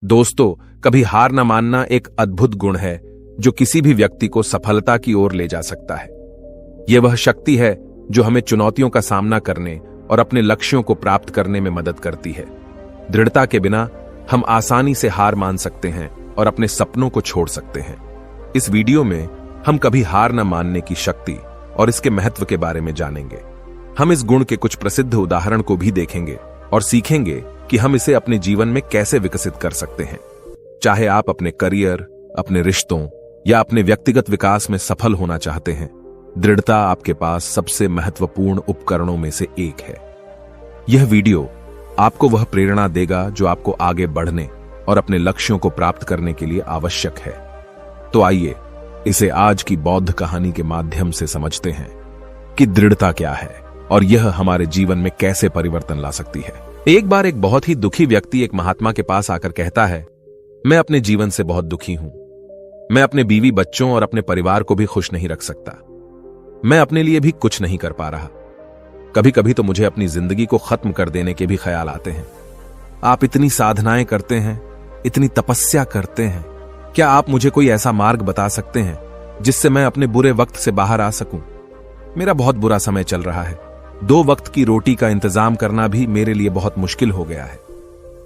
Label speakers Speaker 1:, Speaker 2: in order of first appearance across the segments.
Speaker 1: दोस्तों, कभी हार न मानना एक अद्भुत गुण है जो किसी भी व्यक्ति को सफलता की ओर ले जा सकता है। यह वह शक्ति है जो हमें चुनौतियों का सामना करने और अपने लक्ष्यों को प्राप्त करने में मदद करती है। दृढ़ता के बिना हम आसानी से हार मान सकते हैं और अपने सपनों को छोड़ सकते हैं। इस वीडियो में हम कभी हार न मानने की शक्ति और इसके महत्व के बारे में जानेंगे। हम इस गुण के कुछ प्रसिद्ध उदाहरण को भी देखेंगे और सीखेंगे कि हम इसे अपने जीवन में कैसे विकसित कर सकते हैं। चाहे आप अपने करियर, अपने रिश्तों या अपने व्यक्तिगत विकास में सफल होना चाहते हैं, दृढ़ता आपके पास सबसे महत्वपूर्ण उपकरणों में से एक है। यह वीडियो आपको वह प्रेरणा देगा जो आपको आगे बढ़ने और अपने लक्ष्यों को प्राप्त करने के लिए आवश्यक है। तो आइए इसे आज की बौद्ध कहानी के माध्यम से समझते हैं कि दृढ़ता क्या है और यह हमारे जीवन में कैसे परिवर्तन ला सकती है। एक बार एक बहुत ही दुखी व्यक्ति एक महात्मा के पास आकर कहता है, मैं अपने जीवन से बहुत दुखी हूं। मैं अपने बीवी बच्चों और अपने परिवार को भी खुश नहीं रख सकता। मैं अपने लिए भी कुछ नहीं कर पा रहा। कभी कभी तो मुझे अपनी जिंदगी को खत्म कर देने के भी ख्याल आते हैं। आप इतनी साधनाएं करते हैं, इतनी तपस्या करते हैं, क्या आप मुझे कोई ऐसा मार्ग बता सकते हैं जिससे मैं अपने बुरे वक्त से बाहर आ सकूं? मेरा बहुत बुरा समय चल रहा है। 2 वक्त की रोटी का इंतजाम करना भी मेरे लिए बहुत मुश्किल हो गया है।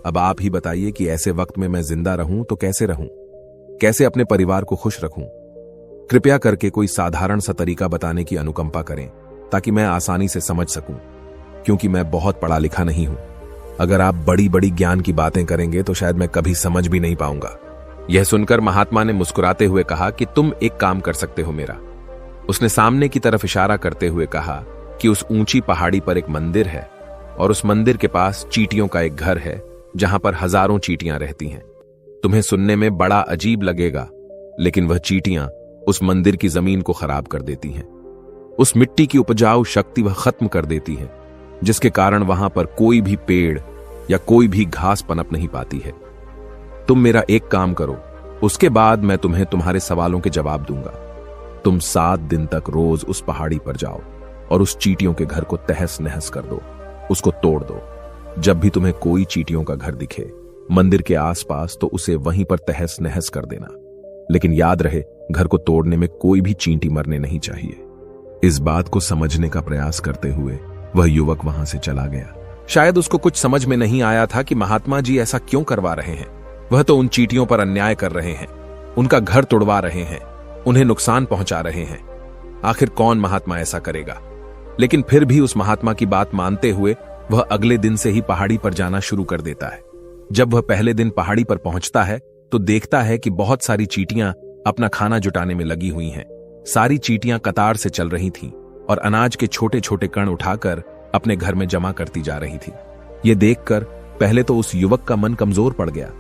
Speaker 1: अब आप ही बताइए कि ऐसे वक्त में मैं जिंदा रहूं तो कैसे रहूं, कैसे अपने परिवार को खुश रखूं? कृपया करके कोई साधारण सा तरीका बताने की अनुकंपा करें ताकि मैं आसानी से समझ सकूं, क्योंकि मैं बहुत पढ़ा लिखा नहीं हूं। अगर आप बड़ी बड़ी ज्ञान की बातें करेंगे तो शायद मैं कभी समझ भी नहीं पाऊंगा। यह सुनकर महात्मा ने मुस्कुराते हुए कहा कि तुम एक काम कर सकते हो मेरा। उसने सामने की तरफ इशारा करते हुए कहा कि उस ऊंची पहाड़ी पर एक मंदिर है और उस मंदिर के पास चींटियों का एक घर है जहां पर हजारों चींटियां रहती हैं। तुम्हें सुनने में बड़ा अजीब लगेगा, लेकिन वह चींटियां उस मंदिर की जमीन को खराब कर देती हैं। उस मिट्टी की उपजाऊ शक्ति वह खत्म कर देती हैं, जिसके कारण वहां पर कोई भी पेड़ या कोई भी घास पनप नहीं पाती है। तुम मेरा एक काम करो, उसके बाद मैं तुम्हें तुम्हारे सवालों के जवाब दूंगा। तुम 7 दिन तक रोज उस पहाड़ी पर जाओ और उस चींटियों के घर को तहस नहस कर दो, उसको तोड़ दो। जब भी तुम्हें कोई चींटियों का घर दिखे मंदिर के आसपास तो उसे वहीं पर तहस नहस कर देना, लेकिन याद रहे घर को तोड़ने में कोई भी चींटी मरने नहीं चाहिए। इस बात को समझने का प्रयास करते हुए वह युवक वहां से चला गया। शायद उसको कुछ समझ में नहीं आया था कि महात्मा जी ऐसा क्यों करवा रहे हैं। वह तो उन चींटियों पर अन्याय कर रहे हैं, उनका घर तोड़वा रहे हैं, उन्हें नुकसान पहुंचा रहे हैं। आखिर कौन महात्मा ऐसा करेगा? लेकिन फिर भी उस महात्मा की बात मानते हुए वह अगले दिन से ही पहाड़ी पर जाना शुरू कर देता है। जब वह पहले दिन पहाड़ी पर पहुंचता है तो देखता है कि बहुत सारी चींटियां अपना खाना जुटाने में लगी हुई हैं। सारी चींटियां कतार से चल रही थीं और अनाज के छोटे छोटे कण उठाकर अपने घर में जमा करती जा रही थी। यह देखकर पहले तो उस युवक का मन कमजोर पड़ गया।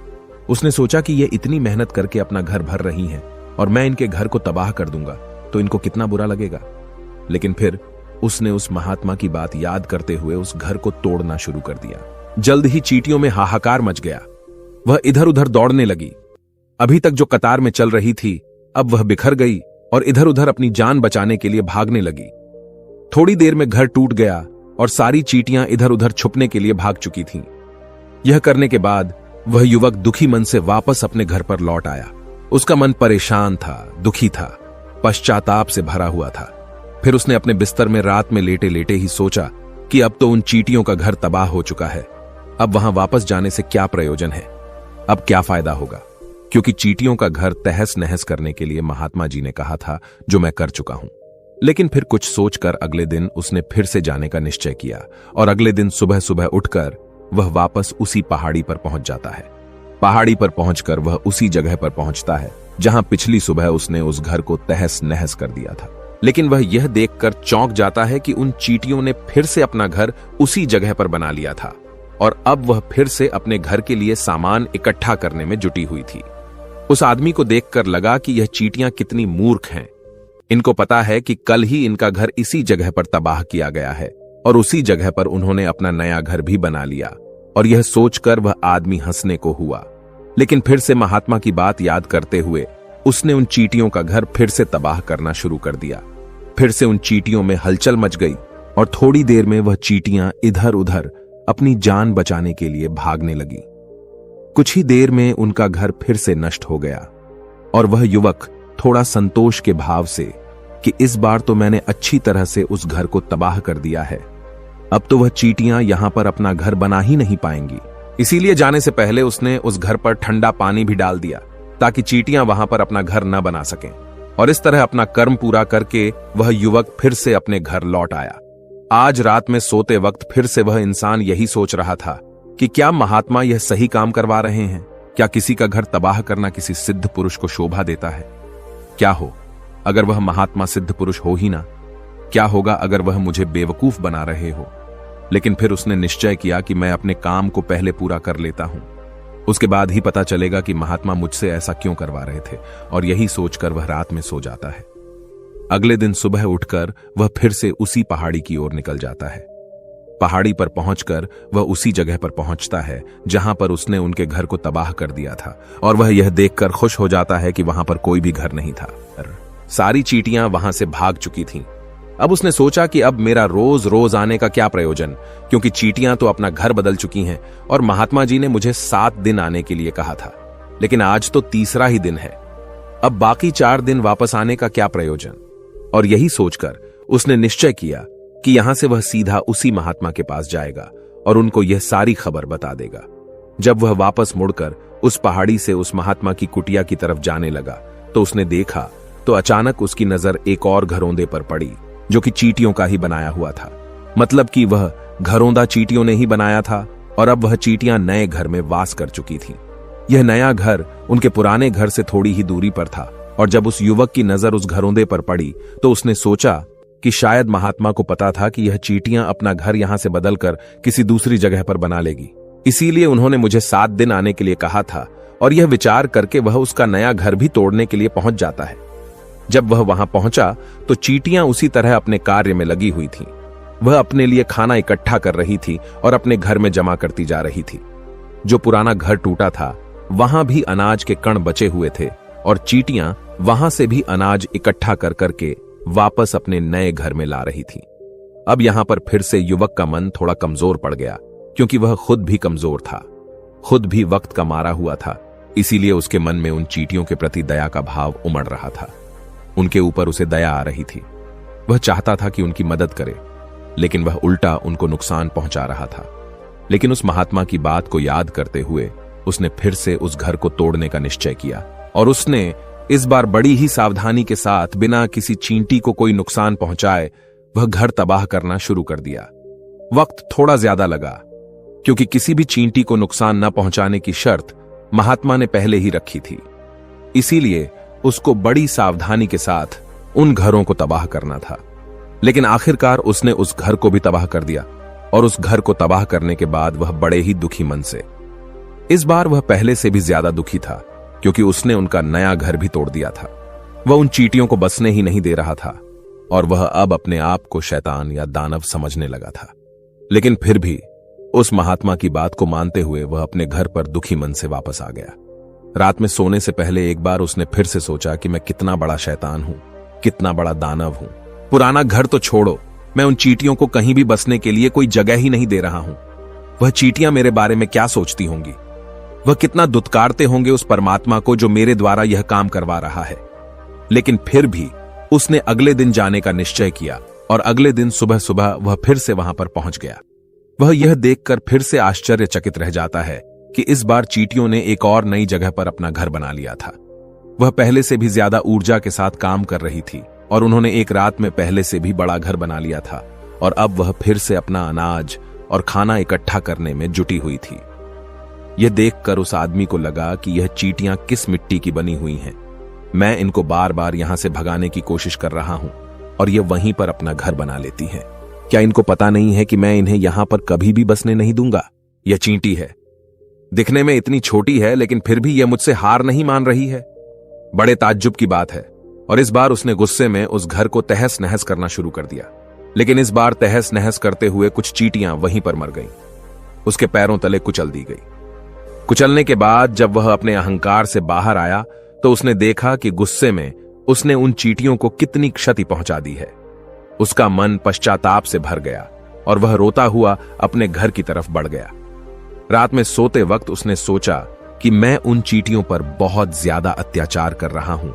Speaker 1: उसने सोचा कि ये इतनी मेहनत करके अपना घर भर रही हैं और मैं इनके घर को तबाह कर दूंगा तो इनको कितना बुरा लगेगा। लेकिन फिर उसने उस महात्मा की बात याद करते हुए उस घर को तोड़ना शुरू कर दिया। जल्द ही चींटियों में हाहाकार मच गया। वह इधर उधर दौड़ने लगी। अभी तक जो कतार में चल रही थी अब वह बिखर गई और इधर उधर अपनी जान बचाने के लिए भागने लगी। थोड़ी देर में घर टूट गया और सारी चींटियां इधर उधर छुपने के लिए भाग चुकी थीं। यह करने के बाद वह युवक दुखी मन से वापस अपने घर पर लौट आया। उसका मन परेशान था, दुखी था, पश्चाताप से भरा हुआ था। फिर उसने अपने बिस्तर में रात में लेटे लेटे ही सोचा कि अब तो उन चींटियों का घर तबाह हो चुका है। अब वहां वापस जाने से क्या प्रयोजन है? अब क्या फायदा होगा? क्योंकि चींटियों का घर तहस नहस करने के लिए महात्मा जी ने कहा था, जो मैं कर चुका हूं। लेकिन फिर कुछ सोचकर अगले दिन उसने फिर से जाने का निश्चय किया और अगले दिन सुबह सुबह उठकर वह वापस उसी पहाड़ी पर पहुंच जाता है। पहाड़ी पर पहुंचकर वह उसी जगह पर पहुंचता है जहां पिछली सुबह उसने उस घर को तहस नहस कर दिया था। लेकिन वह यह देखकर चौंक जाता है कि उन चींटियों ने फिर से अपना घर उसी जगह पर बना लिया था और अब वह फिर से अपने घर के लिए सामान इकट्ठा करने में जुटी हुई थी। उस आदमी को देखकर लगा कि यह चींटियां कितनी मूर्ख हैं। इनको पता है कि कल ही इनका घर इसी जगह पर तबाह किया गया है और उसी जगह पर उन्होंने अपना नया घर भी बना लिया। और यह सोचकर वह आदमी हंसने को हुआ। लेकिन फिर से महात्मा की बात याद करते हुए उसने उन चींटियों का घर फिर से तबाह करना शुरू कर दिया। फिर से उन चींटियों में हलचल मच गई और थोड़ी देर में वह चींटियां इधर उधर अपनी जान बचाने के लिए भागने लगी। कुछ ही देर में उनका घर फिर से नष्ट हो गया और वह युवक थोड़ा संतोष के भाव से कि इस बार तो मैंने अच्छी तरह से उस घर को तबाह कर दिया है, अब तो वह चींटियां यहां पर अपना घर बना ही नहीं पाएंगी। इसीलिए जाने से पहले उसने उस घर पर ठंडा पानी भी डाल दिया ताकि चींटियां वहां पर अपना घर न बना सकें। और इस तरह अपना कर्म पूरा करके वह युवक फिर से अपने घर लौट आया। आज रात में सोते वक्त फिर से वह इंसान यही सोच रहा था कि क्या महात्मा यह सही काम करवा रहे हैं? क्या किसी का घर तबाह करना किसी सिद्ध पुरुष को शोभा देता है? क्या हो अगर वह महात्मा सिद्ध पुरुष हो ही ना? क्या होगा अगर वह मुझे बेवकूफ बना रहे हो? लेकिन फिर उसने निश्चय किया कि मैं अपने काम को पहले पूरा कर लेता हूं, उसके बाद ही पता चलेगा कि महात्मा मुझसे ऐसा क्यों करवा रहे थे। और यही सोचकर वह रात में सो जाता है। अगले दिन सुबह उठकर वह फिर से उसी पहाड़ी की ओर निकल जाता है। पहाड़ी पर पहुंचकर वह उसी जगह पर पहुंचता है जहां पर उसने उनके घर को तबाह कर दिया था, और वह यह देखकर खुश हो जाता है कि वहां पर कोई भी घर नहीं था। सारी चींटियां वहां से भाग चुकी थीं। अब उसने सोचा कि अब मेरा रोज रोज आने का क्या प्रयोजन, क्योंकि चींटियां तो अपना घर बदल चुकी हैं और महात्मा जी ने मुझे 7 दिन आने के लिए कहा था, लेकिन आज तो तीसरा ही दिन है। अब बाकी 4 दिन वापस आने का क्या प्रयोजन? और यही सोचकर उसने निश्चय किया कि यहां से वह सीधा उसी महात्मा के पास जाएगा और उनको यह सारी खबर बता देगा। जब वह वापस मुड़कर उस पहाड़ी से उस महात्मा की कुटिया की तरफ जाने लगा तो उसने देखा तो अचानक उसकी नजर एक और घरौंदे पर पड़ी जो कि चींटियों का ही बनाया हुआ था। मतलब कि वह घरौंदा चींटियों ने ही बनाया था और अब वह चींटियां नए घर में वास कर चुकी थीं। यह नया घर उनके पुराने घर से थोड़ी ही दूरी पर था और जब उस युवक की नजर उस घरौंदे पर पड़ी तो उसने सोचा कि शायद महात्मा को पता था कि यह चींटियां अपना घर यहां से बदलकर किसी दूसरी जगह पर बना लेगी, इसीलिए उन्होंने मुझे 7 दिन आने के लिए कहा था। और यह विचार करके वह उसका नया घर भी तोड़ने के लिए पहुंच जाता है। जब वह वहां पहुंचा तो चींटियां उसी तरह अपने कार्य में लगी हुई थीं। वह अपने लिए खाना इकट्ठा कर रही थी और अपने घर में जमा करती जा रही थी। जो पुराना घर टूटा था वहां भी अनाज के कण बचे हुए थे और चींटियां वहां से भी अनाज इकट्ठा कर करके वापस अपने नए घर में ला रही थी। अब यहां पर फिर से युवक का मन थोड़ा कमजोर पड़ गया, क्योंकि वह खुद भी कमजोर था, खुद भी वक्त का मारा हुआ था। इसीलिए उसके मन में उन चींटियों के प्रति दया का भाव उमड़ रहा था। उनके ऊपर उसे दया आ रही थी। वह चाहता था कि उनकी मदद करे, लेकिन वह उल्टा उनको नुकसान पहुंचा रहा था। लेकिन उस महात्मा की बात को याद करते हुए उसने फिर से उस घर को तोड़ने का निश्चय किया और उसने इस बार बड़ी ही सावधानी के साथ बिना किसी चींटी को कोई नुकसान पहुंचाए वह घर तबाह करना शुरू कर दिया। वक्त थोड़ा ज्यादा लगा, क्योंकि किसी भी चींटी को नुकसान न पहुंचाने की शर्त महात्मा ने पहले ही रखी थी। इसीलिए उसको बड़ी सावधानी के साथ उन घरों को तबाह करना था। लेकिन आखिरकार उसने उस घर को भी तबाह कर दिया और उस घर को तबाह करने के बाद वह बड़े ही दुखी मन से, इस बार वह पहले से भी ज्यादा दुखी था, क्योंकि उसने उनका नया घर भी तोड़ दिया था। वह उन चींटियों को बसने ही नहीं दे रहा था और वह अब अपने आप को शैतान या दानव समझने लगा था। लेकिन फिर भी उस महात्मा की बात को मानते हुए वह अपने घर पर दुखी मन से वापस आ गया। रात में सोने से पहले एक बार उसने फिर से सोचा कि मैं कितना बड़ा शैतान हूं, कितना बड़ा दानव हूं। पुराना घर तो छोड़ो, मैं उन चींटियों को कहीं भी बसने के लिए कोई जगह ही नहीं दे रहा हूं। वह चींटियां मेरे बारे में क्या सोचती होंगी? वह कितना दुत्कारते होंगे उस परमात्मा को जो मेरे द्वारा यह काम करवा रहा है। लेकिन फिर भी उसने अगले दिन जाने का निश्चय किया और अगले दिन सुबह सुबह वह फिर से वहां पर पहुंच गया। वह यह देखकर फिर से आश्चर्यचकित रह जाता है कि इस बार चींटियों ने एक और नई जगह पर अपना घर बना लिया था। वह पहले से भी ज्यादा ऊर्जा के साथ काम कर रही थी और उन्होंने एक रात में पहले से भी बड़ा घर बना लिया था और अब वह फिर से अपना अनाज और खाना इकट्ठा करने में जुटी हुई थी। यह देखकर उस आदमी को लगा कि यह चींटियां किस मिट्टी की बनी हुई हैं। मैं इनको बार बार यहां से भगाने की कोशिश कर रहा हूं और ये वहीं पर अपना घर बना लेती हैं। क्या इनको पता नहीं है कि मैं इन्हें यहां पर कभी भी बसने नहीं दूंगा? यह चींटी है, दिखने में इतनी छोटी है, लेकिन फिर भी यह मुझसे हार नहीं मान रही है। बड़े ताज्जुब की बात है। और इस बार उसने गुस्से में उस घर को तहस नहस करना शुरू कर दिया। लेकिन इस बार तहस नहस करते हुए कुछ चींटियां वहीं पर मर गईं। उसके पैरों तले कुचल दी गई। कुचलने के बाद जब वह अपने अहंकार से बाहर आया तो उसने देखा कि गुस्से में उसने उन चींटियों को कितनी क्षति पहुंचा दी है। उसका मन पश्चाताप से भर गया और वह रोता हुआ अपने घर की तरफ बढ़ गया। रात में सोते वक्त उसने सोचा कि मैं उन चींटियों पर बहुत ज्यादा अत्याचार कर रहा हूं।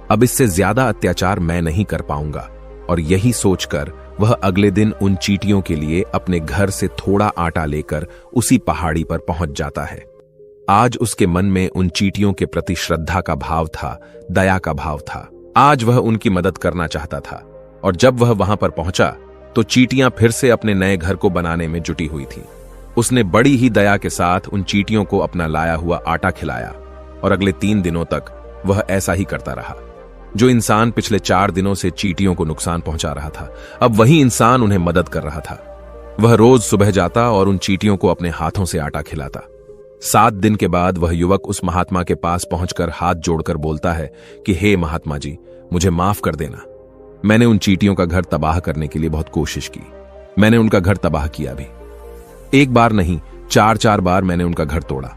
Speaker 1: अब इससे ज्यादा अत्याचार मैं नहीं कर पाऊंगा। और यही सोचकर वह अगले दिन उन चींटियों के लिए अपने घर से थोड़ा आटा लेकर उसी पहाड़ी पर पहुंच जाता है। आज उसके मन में उन चींटियों के प्रति श्रद्धा का भाव था, दया का भाव था। आज वह उनकी मदद करना चाहता था। और जब वह वहां पर पहुंचा तो चींटियां फिर से अपने नए घर को बनाने में जुटी हुई थी। उसने बड़ी ही दया के साथ उन चींटियों को अपना लाया हुआ आटा खिलाया और अगले 3 दिनों तक वह ऐसा ही करता रहा। जो इंसान पिछले 4 दिनों से चींटियों को नुकसान पहुंचा रहा था, अब वही इंसान उन्हें मदद कर रहा था। वह रोज सुबह जाता और उन चींटियों को अपने हाथों से आटा खिलाता। 7 दिन के बाद वह युवक उस महात्मा के पास पहुंचकर हाथ जोड़कर बोलता है कि हे महात्मा जी, मुझे माफ कर देना। मैंने उन चींटियों का घर तबाह करने के लिए बहुत कोशिश की। मैंने उनका घर तबाह किया भी। 1 बार नहीं, 4 बार मैंने उनका घर तोड़ा।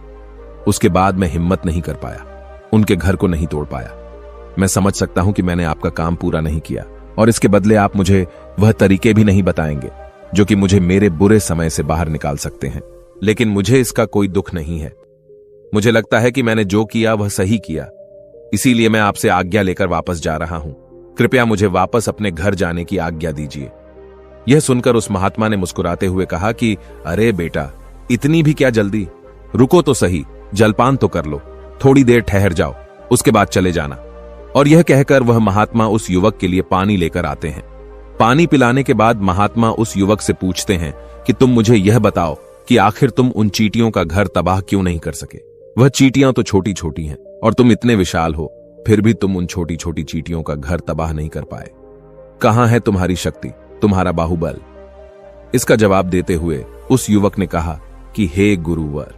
Speaker 1: उसके बाद मैं हिम्मत नहीं कर पाया, उनके घर को नहीं तोड़ पाया। मैं समझ सकता हूं कि मैंने आपका काम पूरा नहीं किया और इसके बदले आप मुझे वह तरीके भी नहीं बताएंगे जो कि मुझे मेरे बुरे समय से बाहर निकाल सकते हैं। लेकिन मुझे इसका कोई दुख नहीं है। मुझे लगता है कि मैंने जो किया वह सही किया, इसीलिए मैं आपसे आज्ञा लेकर वापस जा रहा हूं। कृपया मुझे वापस अपने घर जाने की आज्ञा दीजिए। यह सुनकर उस महात्मा ने मुस्कुराते हुए कहा कि अरे बेटा, इतनी भी क्या जल्दी, रुको तो सही, जलपान तो कर लो, थोड़ी देर ठहर जाओ, उसके बाद चले जाना। और यह कहकर वह महात्मा उस युवक के लिए पानी लेकर आते हैं। पानी पिलाने के बाद महात्मा उस युवक से पूछते हैं कि तुम मुझे यह बताओ कि आखिर तुम उन चींटियों का घर तबाह क्यों नहीं कर सके। वह चींटियां तो छोटी छोटी हैं और तुम इतने विशाल हो, फिर भी तुम उन छोटी छोटी चींटियों का घर तबाह नहीं कर पाए। कहां है तुम्हारी शक्ति, तुम्हारा बाहुबल? इसका जवाब देते हुए उस युवक ने कहा कि हे गुरुवर,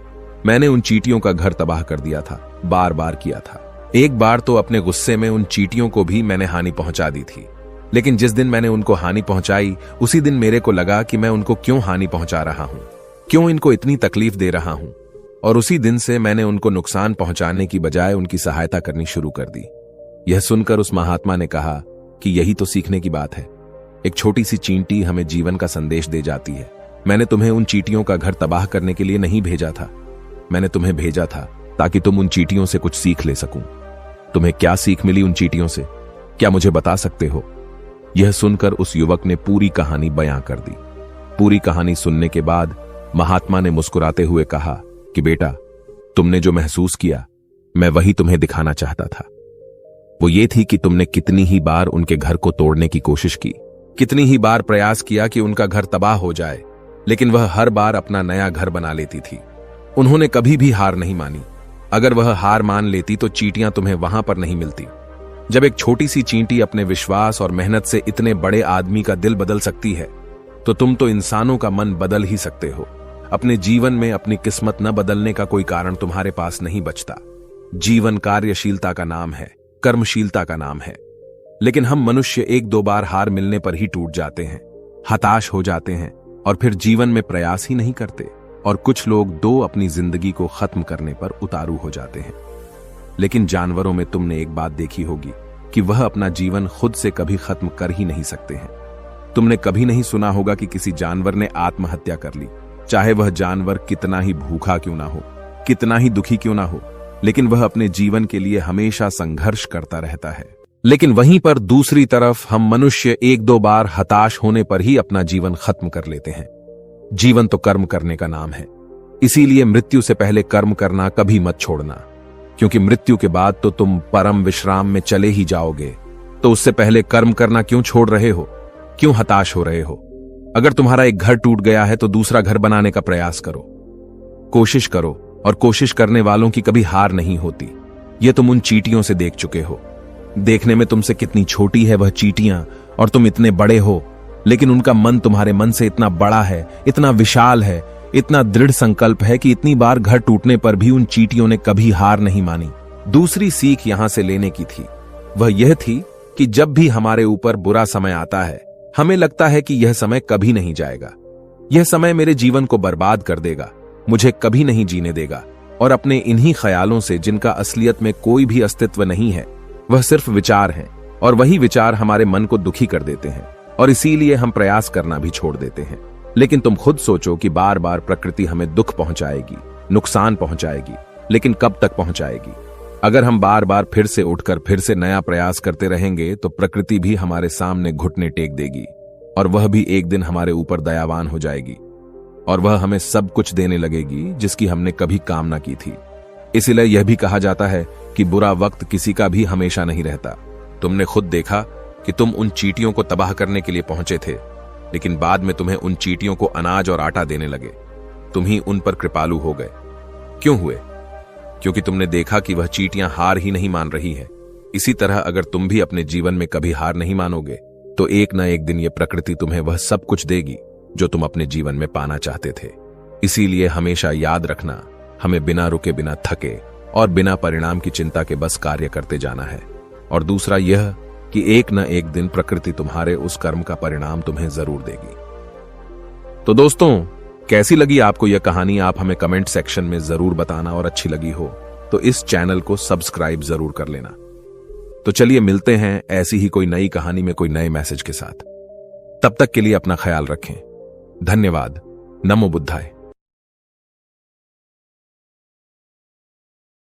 Speaker 1: मैंने उन चींटियों का घर तबाह कर दिया था, बार बार किया था। एक बार तो अपने गुस्से में उन चींटियों को भी मैंने हानि पहुंचा दी थी। लेकिन जिस दिन मैंने उनको हानि पहुंचाई, उसी दिन मेरे को लगा कि मैं उनको क्यों हानि पहुंचा रहा हूं, क्यों इनको इतनी तकलीफ दे रहा हूं। और उसी दिन से मैंने उनको नुकसान पहुंचाने की बजाय उनकी सहायता करनी शुरू कर दी। यह सुनकर उस महात्मा ने कहा कि यही तो सीखने की बात है। एक छोटी सी चींटी हमें जीवन का संदेश दे जाती है। मैंने तुम्हें उन चींटियों का घर तबाह करने के लिए नहीं भेजा था, मैंने तुम्हें भेजा था ताकि तुम उन चींटियों से कुछ सीख ले सकूं। तुम्हें क्या सीख मिली उन चींटियों से, क्या मुझे बता सकते हो? यह सुनकर उस युवक ने पूरी कहानी बयां कर दी। पूरी कहानी सुनने के बाद महात्मा ने मुस्कुराते हुए कहा कि बेटा, तुमने जो महसूस किया, मैं वही तुम्हें दिखाना चाहता था। वो ये थी कि तुमने कितनी ही बार उनके घर को तोड़ने की कोशिश की, कितनी ही बार प्रयास किया कि उनका घर तबाह हो जाए, लेकिन वह हर बार अपना नया घर बना लेती थी। उन्होंने कभी भी हार नहीं मानी। अगर वह हार मान लेती तो चींटियां तुम्हें वहां पर नहीं मिलती। जब एक छोटी सी चींटी अपने विश्वास और मेहनत से इतने बड़े आदमी का दिल बदल सकती है, तो तुम तो इंसानों का मन बदल ही सकते हो। अपने जीवन में अपनी किस्मत न बदलने का कोई कारण तुम्हारे पास नहीं बचता। जीवन कार्यशीलता का नाम है, कर्मशीलता का नाम है। लेकिन हम मनुष्य 1-2 बार हार मिलने पर ही टूट जाते हैं, हताश हो जाते हैं और फिर जीवन में प्रयास ही नहीं करते। और कुछ लोग अपनी जिंदगी को खत्म करने पर उतारू हो जाते हैं। लेकिन जानवरों में तुमने एक बात देखी होगी कि वह अपना जीवन खुद से कभी खत्म कर ही नहीं सकते हैं। तुमने कभी नहीं सुना होगा कि किसी जानवर ने आत्महत्या कर ली, चाहे वह जानवर कितना ही भूखा क्यों ना हो, कितना ही दुखी क्यों ना हो, लेकिन वह अपने जीवन के लिए हमेशा संघर्ष करता रहता है। लेकिन वहीं पर दूसरी तरफ हम मनुष्य 1-2 बार हताश होने पर ही अपना जीवन खत्म कर लेते हैं। जीवन तो कर्म करने का नाम है, इसीलिए मृत्यु से पहले कर्म करना कभी मत छोड़ना, क्योंकि मृत्यु के बाद तो तुम परम विश्राम में चले ही जाओगे। तो उससे पहले कर्म करना क्यों छोड़ रहे हो, क्यों हताश हो रहे हो? अगर तुम्हारा एक घर टूट गया है तो दूसरा घर बनाने का प्रयास करो, कोशिश करो। और कोशिश करने वालों की कभी हार नहीं होती। ये तुम उन चींटियों से देख चुके हो। देखने में तुमसे कितनी छोटी है वह चींटियां और तुम इतने बड़े हो, लेकिन उनका मन तुम्हारे मन से इतना बड़ा है, इतना विशाल है, इतना दृढ़ संकल्प है कि इतनी बार घर टूटने पर भी उन चींटियों ने कभी हार नहीं मानी। दूसरी सीख यहां से लेने की थी, वह यह थी कि जब भी हमारे ऊपर बुरा समय आता है, हमें लगता है कि यह समय कभी नहीं जाएगा, यह समय मेरे जीवन को बर्बाद कर देगा, मुझे कभी नहीं जीने देगा। और अपने इन्हीं ख्यालों से, जिनका असलियत में कोई भी अस्तित्व नहीं है, वह सिर्फ विचार हैं, और वही विचार हमारे मन को दुखी कर देते हैं और इसीलिए हम प्रयास करना भी छोड़ देते हैं। लेकिन तुम खुद सोचो कि बार बार प्रकृति हमें दुख पहुंचाएगी, नुकसान पहुंचाएगी, लेकिन कब तक पहुंचाएगी? अगर हम बार बार फिर से उठकर फिर से नया प्रयास करते रहेंगे तो प्रकृति भी हमारे सामने घुटने टेक देगी, और वह भी एक दिन हमारे ऊपर दयावान हो जाएगी, और वह हमें सब कुछ देने लगेगी जिसकी हमने कभी कामना की थी। इसीलिए यह भी कहा जाता है कि बुरा वक्त किसी का भी हमेशा नहीं रहता। तुमने खुद देखा कि तुम उन चींटियों को तबाह करने के लिए पहुंचे थे, लेकिन बाद में तुम्हें उन चींटियों को अनाज और आटा देने लगे। तुम ही उन पर कृपालु हो गए। क्यों हुए? क्योंकि तुमने देखा कि वह चींटियां हार ही नहीं मान रही है। इसी तरह अगर तुम भी अपने जीवन में कभी हार नहीं मानोगे तो एक न एक दिन यह प्रकृति तुम्हें वह सब कुछ देगी जो तुम अपने जीवन में पाना चाहते थे। इसीलिए हमेशा याद रखना, हमें बिना रुके, बिना थके और बिना परिणाम की चिंता के बस कार्य करते जाना है। और दूसरा यह कि एक न एक दिन प्रकृति तुम्हारे उस कर्म का परिणाम तुम्हें जरूर देगी। तो दोस्तों, कैसी लगी आपको यह कहानी? आप हमें कमेंट सेक्शन में जरूर बताना, और अच्छी लगी हो तो इस चैनल को सब्सक्राइब जरूर कर लेना। तो चलिए मिलते हैं ऐसी ही कोई नई कहानी में कोई नए मैसेज के साथ। तब तक के लिए अपना ख्याल रखें। धन्यवाद। नमो बुद्धाय।